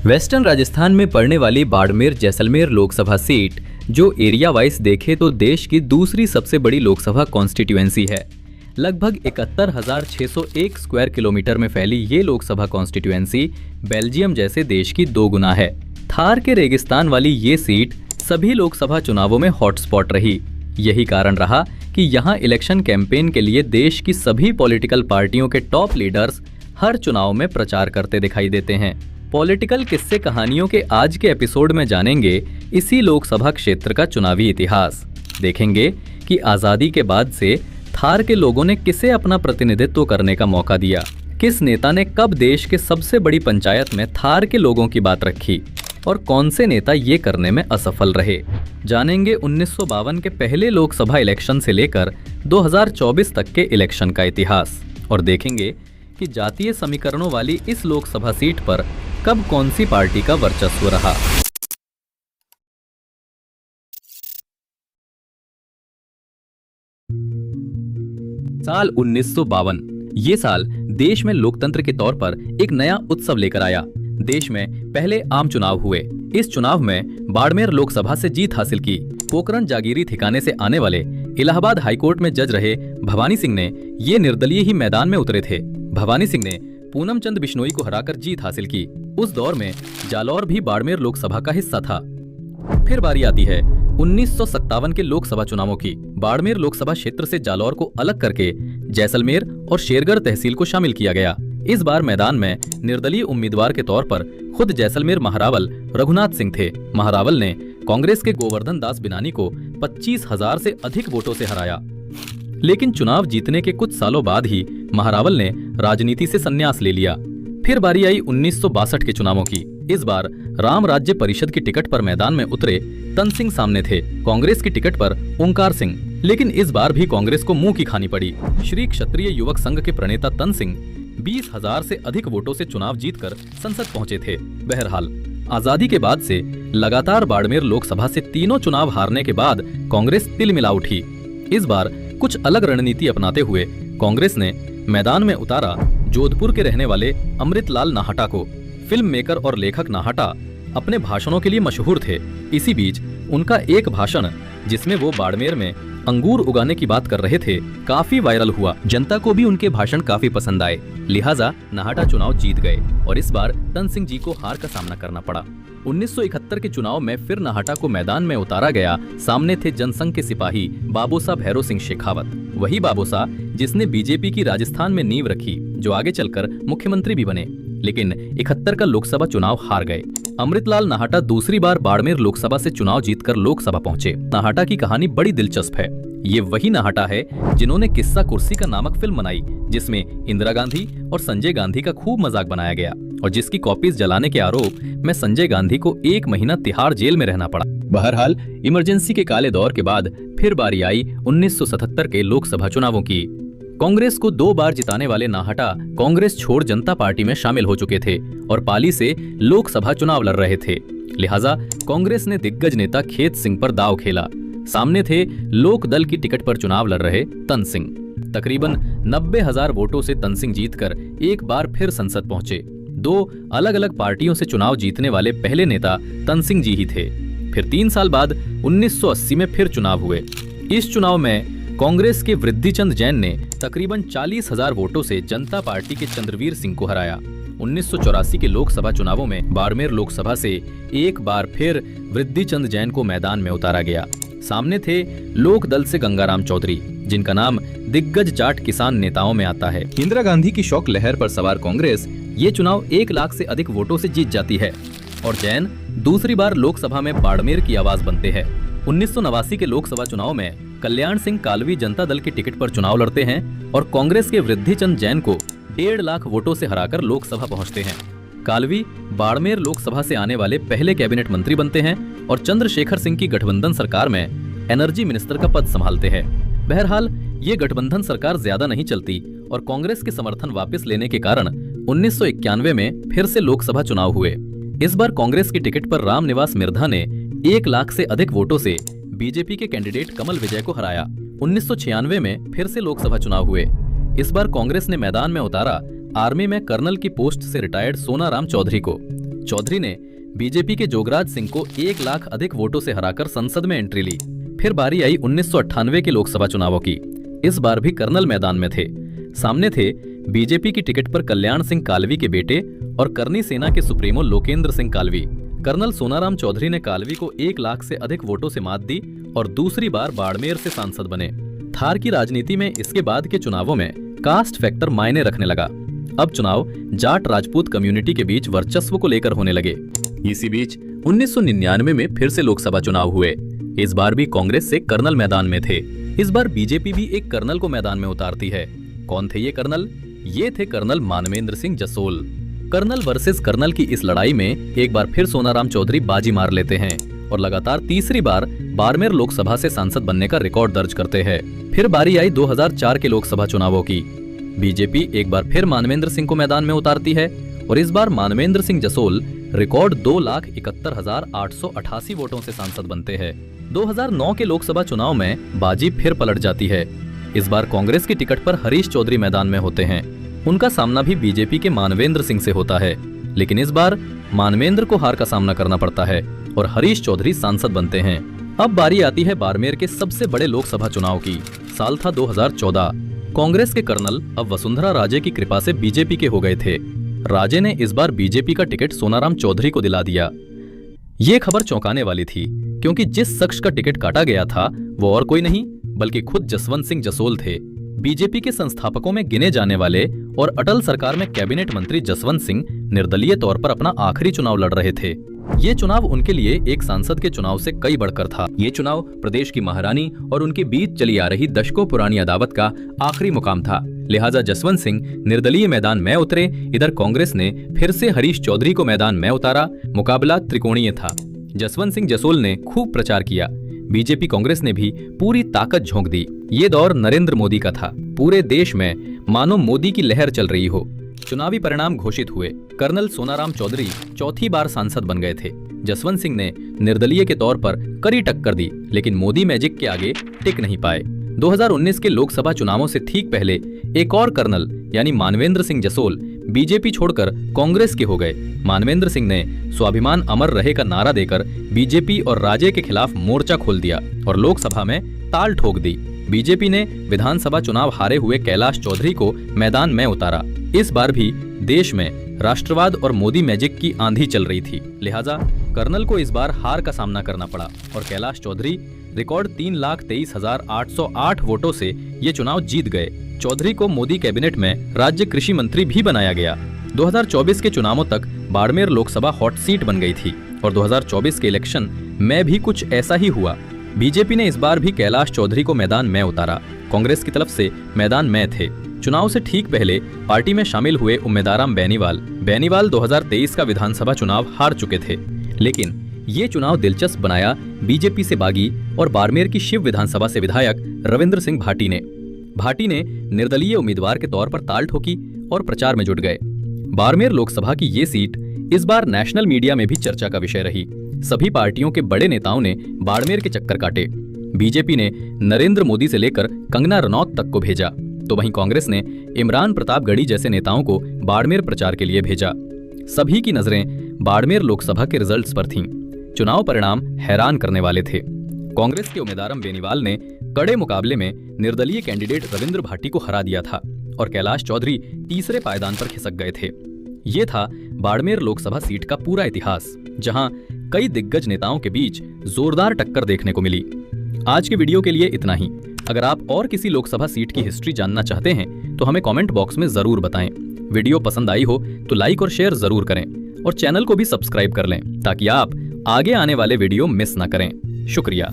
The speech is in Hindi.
वेस्टर्न राजस्थान में पड़ने वाली बाड़मेर जैसलमेर लोकसभा सीट जो एरिया वाइज देखे तो देश की दूसरी सबसे बड़ी लोकसभा कॉन्स्टिट्यूएंसी है। लगभग 71,601 स्क्वायर किलोमीटर में फैली ये लोकसभा कॉन्स्टिट्यूएंसी बेल्जियम जैसे देश की 2 गुना है। थार के रेगिस्तान वाली ये सीट सभी लोकसभा चुनावों में हॉटस्पॉट रही। यही कारण रहा कि यहाँ इलेक्शन कैंपेन के लिए देश की सभी पॉलिटिकल पार्टियों के टॉप लीडर्स हर चुनाव में प्रचार करते दिखाई देते हैं। पॉलिटिकल किस्से कहानियों के आज के एपिसोड में जानेंगे इसी लोकसभा क्षेत्र का चुनावी इतिहास। देखेंगे कि आजादी के बाद से थार के लोगों ने किसे अपना प्रतिनिधित्व करने का मौका दिया, किस नेता ने कब देश के सबसे बड़ी पंचायत में थार के लोगों की बात रखी और कौन से नेता ये करने में असफल रहे। जानेंगे 1952 के पहले लोकसभा इलेक्शन से लेकर 2024 तक के इलेक्शन का इतिहास और देखेंगे कि जातीय समीकरणों वाली इस लोकसभा सीट पर कब कौन सी पार्टी का वर्चस्व रहा। साल 1952 ये साल देश में लोकतंत्र के तौर पर एक नया उत्सव लेकर आया। देश में पहले आम चुनाव हुए। इस चुनाव में बाड़मेर लोकसभा से जीत हासिल की। पोखरण जागीरी ठिकाने से आने वाले इलाहाबाद हाईकोर्ट में जज रहे भवानी सिंह ने ये निर्दलीय ही मैदान में उतरे थे। भवानी सिंह ने पूनम चंद बिश्नोई को हराकर जीत हासिल की। उस दौर में जालौर भी बाड़मेर लोकसभा का हिस्सा था। फिर बारी आती है 1957 के लोकसभा चुनावों की। बाड़मेर लोकसभा क्षेत्र से जालौर को अलग करके जैसलमेर और शेरगढ़ तहसील को शामिल किया गया। इस बार मैदान में निर्दलीय उम्मीदवार के तौर पर खुद जैसलमेर महारावल रघुनाथ सिंह थे। महारावल ने कांग्रेस के गोवर्धन दास बिनानी को 25,000 से अधिक वोटों से हराया। लेकिन चुनाव जीतने के कुछ सालों बाद ही महारावल ने राजनीति से संन्यास ले लिया। फिर बारी आई 1962 के चुनावों की। इस बार राम राज्य परिषद की टिकट पर मैदान में उतरे तन सिंह सामने थे। कांग्रेस की टिकट पर ओंकार सिंह। लेकिन इस बार भी कांग्रेस को मुंह की खानी पड़ी। श्री क्षत्रिय युवक संघ के प्रणेता तन सिंह 20,000 से अधिक वोटों से चुनाव जीतकर संसद पहुंचे थे। बहरहाल आजादी के बाद से लगातार बाड़मेर लोकसभा से तीनों चुनाव हारने के बाद कांग्रेस तिलमिला उठी। इस बार कुछ अलग रणनीति अपनाते हुए कांग्रेस ने मैदान में उतारा जोधपुर के रहने वाले अमृतलाल नाहटा को। फिल्म मेकर और लेखक नाहटा अपने भाषणों के लिए मशहूर थे। इसी बीच उनका एक भाषण जिसमें वो बाड़मेर में अंगूर उगाने की बात कर रहे थे काफी वायरल हुआ। जनता को भी उनके भाषण काफी पसंद आए। लिहाजा नाहटा चुनाव जीत गए और इस बार तन सिंह जी को हार का सामना करना पड़ा। 1971 के चुनाव में फिर नाहटा को मैदान में उतारा गया। सामने थे जनसंघ के सिपाही बाबूसा भैरव सिंह शेखावत। वही बाबूसा जिसने बीजेपी की राजस्थान में नींव रखी, जो आगे चलकर मुख्यमंत्री भी बने। लेकिन 71 का लोकसभा चुनाव हार गए। अमृतलाल नाहटा दूसरी बार बाड़मेर लोकसभा से चुनाव जीतकर लोकसभा पहुंचे। नाहटा की कहानी बड़ी दिलचस्प है। ये वही नाहटा है जिन्होंने किस्सा कुर्सी का नामक फिल्म बनाई, जिसमें इंदिरा गांधी और संजय गांधी का खूब मजाक बनाया गया और जिसकी कॉपीज जलाने के आरोप में संजय गांधी को 1 महीना तिहाड़ जेल में रहना पड़ा। बहरहाल इमरजेंसी के काले दौर के बाद फिर बारी आई 1977 के लोकसभा चुनावों की। कांग्रेस को 2 बार जिताने वाले नाहटा कांग्रेस छोड़ जनता पार्टी में शामिल हो चुके थे और पाली से लोकसभा चुनाव लड़ रहे थे। लिहाजा कांग्रेस ने दिग्गज नेता खेत सिंह पर दांव खेला। सामने थे लोक दल की टिकट पर चुनाव लड़ रहे तन सिंह। तकरीबन 90,000 वोटों से तन सिंह जीतकर एक बार फिर संसद पहुंचे। 2 अलग अलग पार्टियों से चुनाव जीतने वाले पहले नेता तन सिंह जी ही थे। फिर 3 साल बाद 1980 में फिर चुनाव हुए। इस चुनाव में कांग्रेस के वृद्धिचंद जैन ने तकरीबन 40,000 वोटों से जनता पार्टी के चंद्रवीर सिंह को हराया। 1984 के लोकसभा चुनावों में बाड़मेर लोकसभा से एक बार फिर वृद्धिचंद जैन को मैदान में उतारा गया। सामने थे लोक दल से गंगाराम चौधरी, जिनका नाम दिग्गज जाट किसान नेताओं में आता है। इंदिरा गांधी की शौक लहर पर सवार कांग्रेस ये चुनाव 1 लाख से अधिक वोटों से जीत जाती है और जैन दूसरी बार लोकसभा में बाड़मेर की आवाज बनते हैं। 1989 के लोकसभा चुनाव में कल्याण सिंह कालवी जनता दल की टिकट पर चुनाव लड़ते हैं और कांग्रेस के वृद्धिचंद जैन को 1.5 लाख वोटों से हराकर लोकसभा पहुंचते हैं। कालवी बाड़मेर लोकसभा से आने वाले पहले कैबिनेट मंत्री बनते हैं और चंद्रशेखर सिंह की गठबंधन सरकार में एनर्जी मिनिस्टर का पद संभालते हैं। बहरहाल ये गठबंधन सरकार ज्यादा नहीं चलती और कांग्रेस के समर्थन वापस लेने के कारण 1991 में फिर से लोकसभा चुनाव हुए। इस बार कांग्रेस की टिकट पर रामनिवास मिर्धा ने 1 लाख से अधिक वोटों से बीजेपी के कैंडिडेट कमल विजय को हराया। 1996 में फिर से लोकसभा चुनाव हुए। इस बार कांग्रेस ने मैदान में उतारा आर्मी में कर्नल की पोस्ट से रिटायर्ड सोनाराम चौधरी को। चौधरी ने बीजेपी के जोगराज सिंह को 1 लाख अधिक वोटों से हराकर संसद में एंट्री ली। फिर बारी आई 1998 के लोकसभा चुनावों की। इस बार भी कर्नल मैदान में थे। सामने थे बीजेपी की टिकट पर कल्याण सिंह कालवी के बेटे और करनी सेना के सुप्रीमो लोकेंद्र सिंह कालवी। कर्नल सोनाराम चौधरी ने कालवी को 1 लाख से अधिक वोटों से मात दी और दूसरी बार बाड़मेर से सांसद बने। थार की राजनीति में इसके बाद के चुनावों में कास्ट फैक्टर मायने रखने लगा। अब चुनाव जाट राजपूत कम्युनिटी के बीच वर्चस्व को लेकर होने लगे। इसी बीच 1999 में फिर से लोकसभा चुनाव हुए। इस बार भी कांग्रेस से कर्नल मैदान में थे। इस बार बीजेपी भी एक कर्नल को मैदान में उतारती है। कौन थे ये कर्नल? ये थे colonel Manvendra Singh Jasol. Colonel versus colonel की इस लड़ाई में एक बार फिर सोनाराम चौधरी बाजी मार लेते हैं और लगातार तीसरी बार बाड़मेर लोकसभा से सांसद बनने का रिकॉर्ड दर्ज करते हैं। फिर बारी आई 2004 के लोकसभा चुनावों की। बीजेपी एक बार फिर मानवेंद्र सिंह को मैदान में उतारती है और इस बार मानवेंद्र सिंह जसोल रिकॉर्ड 2,71,888 वोटों से सांसद बनते हैं। 2009 के लोकसभा चुनाव में बाजी फिर पलट जाती है। इस बार कांग्रेस की टिकट पर हरीश चौधरी मैदान में होते हैं। उनका सामना भी बीजेपी के मानवेंद्र सिंह से होता है, लेकिन इस बार मानवेंद्र को हार का सामना करना पड़ता है और हरीश चौधरी सांसद बनते हैं। अब बारी आती है बाड़मेर के सबसे बड़े लोकसभा चुनाव की। साल था 2014। कांग्रेस के कर्नल अब वसुंधरा राजे की कृपा से बीजेपी के हो गए थे। राजे ने इस बार बीजेपी का टिकट सोनाराम चौधरी को दिला दिया। ये खबर चौंकाने वाली थी, क्योंकि जिस शख्स का टिकट काटा गया था वो और कोई नहीं बल्कि खुद जसवंत सिंह जसोल थे। बीजेपी के संस्थापकों में गिने जाने वाले और अटल सरकार में कैबिनेट मंत्री जसवंत सिंह निर्दलीय तौर पर अपना आखिरी चुनाव लड़ रहे थे। ये चुनाव उनके लिए एक सांसद के चुनाव से कई बढ़कर था। ये चुनाव प्रदेश की महारानी और उनके बीच चली आ रही दशकों पुरानी अदावत का आखिरी मुकाम था। लिहाजा जसवंत सिंह निर्दलीय मैदान में उतरे। इधर कांग्रेस ने फिर से हरीश चौधरी को मैदान में उतारा। मुकाबला त्रिकोणीय था। जसवंत सिंह जसोल ने खूब प्रचार किया। बीजेपी कांग्रेस ने भी पूरी ताकत झोंक दी। ये दौर नरेंद्र मोदी का था। पूरे देश में मानो मोदी की लहर चल रही हो। चुनावी परिणाम घोषित हुए। कर्नल सोनाराम चौधरी चौथी बार सांसद बन गए थे। जसवंत सिंह ने निर्दलीय के तौर पर कड़ी टक्कर दी, लेकिन मोदी मैजिक के आगे टिक नहीं पाए। 2019 के लोकसभा चुनावों से ठीक पहले एक और कर्नल यानी मानवेंद्र सिंह जसोल बीजेपी छोड़कर कांग्रेस के हो गए। मानवेंद्र सिंह ने स्वाभिमान अमर रहे का नारा देकर बीजेपी और राजे के खिलाफ मोर्चा खोल दिया और लोकसभा में ताल ठोक दी। बीजेपी ने विधानसभा चुनाव हारे हुए कैलाश चौधरी को मैदान में उतारा। इस बार भी देश में राष्ट्रवाद और मोदी मैजिक की आंधी चल रही थी। लिहाजा कर्नल को इस बार हार का सामना करना पड़ा और कैलाश चौधरी रिकॉर्ड 3,23,808 वोटों से ये चुनाव जीत गए। चौधरी को मोदी कैबिनेट में राज्य कृषि मंत्री भी बनाया गया। 2024 के चुनावों तक बाड़मेर लोकसभा हॉट सीट बन गई थी और 2024 के इलेक्शन में भी कुछ ऐसा ही हुआ। बीजेपी ने इस बार भी कैलाश चौधरी को मैदान में उतारा। कांग्रेस की तरफ से मैदान में थे। चुनाव से ठीक पहले पार्टी में शामिल हुए उम्मेदाराम बेनीवाल 2023 का विधानसभा चुनाव हार चुके थे, लेकिन ये चुनाव दिलचस्प बनाया बीजेपी से बागी और बाड़मेर की शिव विधानसभा से विधायक रविंद्र सिंह भाटी ने निर्दलीय उम्मीदवार के तौर पर ताल ठोकी और प्रचार में जुट गए। बाड़मेर लोकसभा की ये सीट इस बार नेशनल मीडिया में भी चर्चा का विषय रही। सभी पार्टियों के बड़े नेताओं ने बाड़मेर के चक्कर काटे। बीजेपी ने नरेंद्र मोदी से लेकर कंगना रनौत तक को भेजा, तो वहीं कांग्रेस ने इमरान प्रतापगढ़ी जैसे नेताओं को बाड़मेर प्रचार के लिए भेजा। सभी की नजरें बाड़मेर लोकसभा के रिजल्ट्स पर थीं। चुनाव परिणाम हैरान करने वाले थे। कांग्रेस के उम्मीदवार बेनीवाल ने कड़े मुकाबले में निर्दलीय कैंडिडेट रविंद्र भाटी को हरा दिया था और कैलाश चौधरी तीसरे पायदान पर खिसक गए थे। ये था बाड़मेर लोकसभा सीट का पूरा इतिहास, जहां कई दिग्गज नेताओं के बीच जोरदार टक्कर देखने को मिली। आज के वीडियो के लिए इतना ही। अगर आप और किसी लोकसभा सीट की हिस्ट्री जानना चाहते हैं तो हमें कमेंट बॉक्स में जरूर बताएं। वीडियो पसंद आई हो तो लाइक और शेयर जरूर करें और चैनल को भी सब्सक्राइब कर लें ताकि आप आगे आने वाले वीडियो मिस ना करें। शुक्रिया।